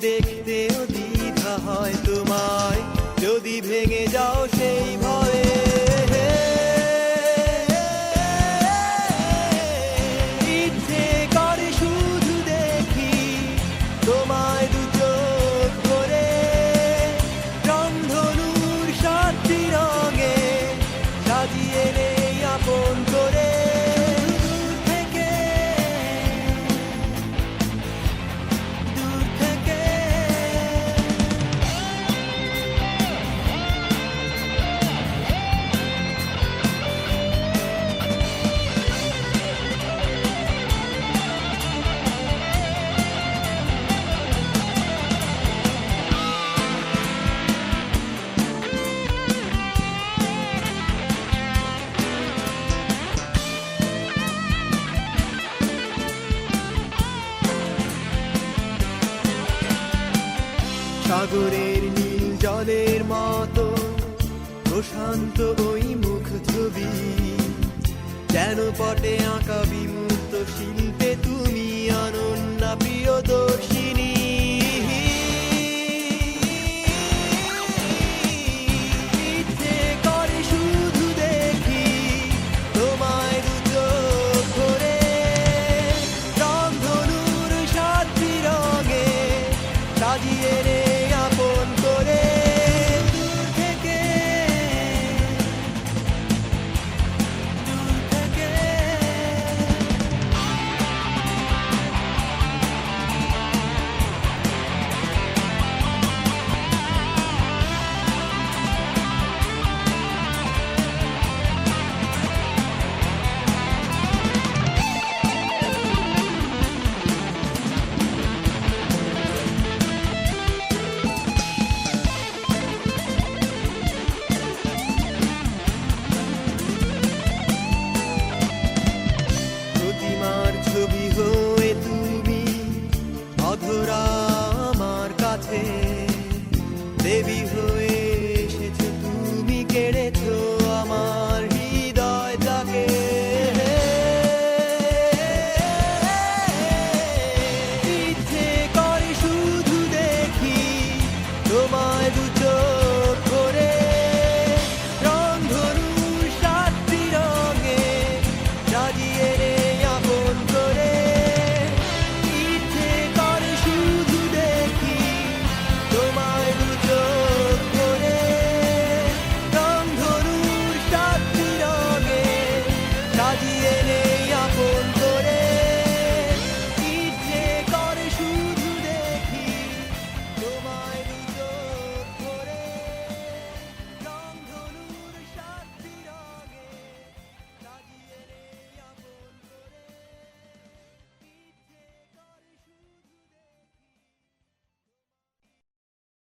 দেখতেও দ্বিধা হয় তোমায়, যদি ভেঙে যাও সেই ভয়ে। ইচ্ছে করে শুধু দেখি তোমায় দু চোখ ভরে, রংধনুর সাতটি রঙে সাজিয়ে নেই আপন করে। দূর থেকে, দূর থেকে সাগরের নীল জলের মতো প্রশান্ত ওই মুখ ছবি, যেন পটে আঁকা বিমূর্ত শিল্পে তুমি অনন্যা প্রিয়দর্শিনী। ইচ্ছে করে শুধু দেখি তোমায় দু চোখ ভরে, রংধনুর সাতটি রঙে সাজিয়ে